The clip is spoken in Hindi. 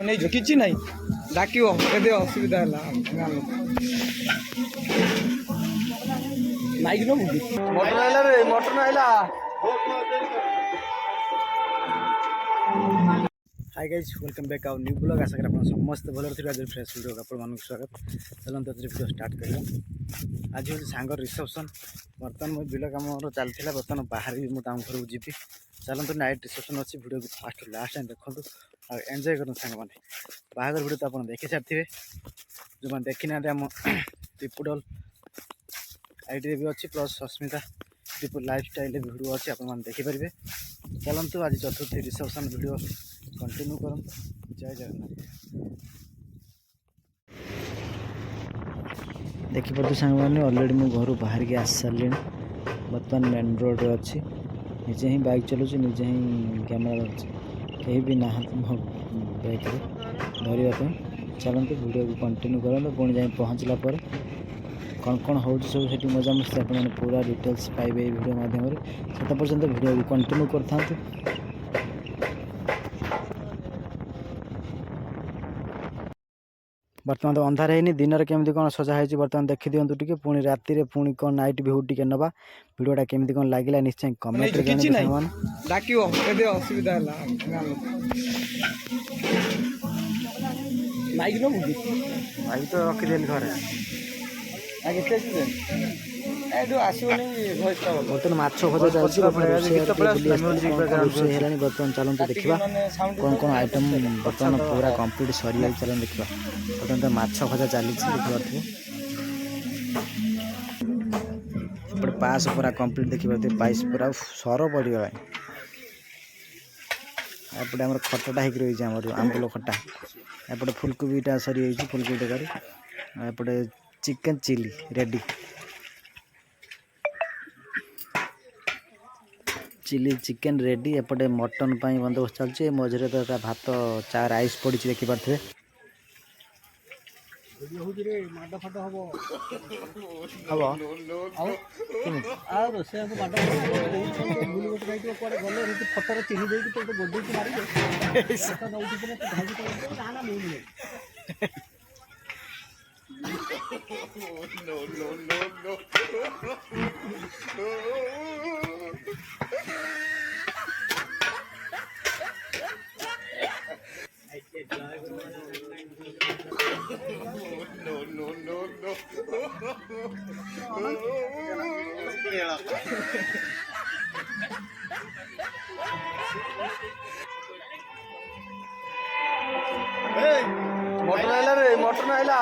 नहीं किसी नहीं डाक असुविधा है माइक न मटन आइला रे मटन आइला। Hi guys welcome back our new blog. आशा करें समस्त भल थी। आज फ्रेश वीडियो आप स्वागत। चलते वीडियो स्टार्ट कर। आज हूँ सांगर रिसेप्शन। बर्तमान मो बिल कम चलता बर्तमान बाहर भी मुझे घर को जी। चलते नाइट रिसेप्शन अच्छी वीडियो को फास्ट लास्ट टाइम देखो और एंजॉय कर सांग मैंने बाहर वीडियो तो आप देखी सारी जो मैंने देखी ना आम त्रिपुडल आईडी भी अच्छी plus Sasmita Tripura lifestyle video अच्छी आप देखिपारे। चलतु आज चतुर्थी रिसेप्शन वीडियो कंटिन्यू कर। जय जगन्नाथ। देखिपे सांग मैंने अलरेडी मु घर बाहर के आसी सारे। बर्तमान मेन रोड अच्छी निजे ही बाइक चलाऊँ निजे ही कैमेरा धरती कहीं भी ना मो बैग धरवाई। चलते वीडियो को कंटिन्यू करूँ पुणी जाए पहुँचला पर कौन कौन हो सब से मजा मस्ती आप पूरा डिटेल्स पाइबे वीडियो माध्यम से पर्यंत वीडियो को कंटिन्यू कर। बर्तमान तो अंधार है दिन केमी कौन सजा है बर्तमान देखी दिंतु टे पुणी राति पुणी कौन नाइट व्यू टे नवा वीडियोटा केमी कौन लगे निश्चय कमेंट डाक असुविधा माइक न माइक तो रखीदे घर बर्तमान माछ भजा चलती बर्तमान चलते देखा कौन कौन आइटम बर्तमान पूरा कम्प्लीट सरी चलन देखा। बर्तमान तो माछ भजा चली देखिपे पास पूरा कम्प्लीट देखिपे पाइस पूरा सर पड़गला। एपटे आम खटाटा हो रही है आंबुल खटा एपटे फुलकोबीटा सरी फुलकोबी तरकारी एपटे chicken chilli ready chilli chicken ready एपटे मटन बंदोबस्त चलती मझे तो भात चा राइस पड़ी देखिपे। मटन आइला रे मटन आइला।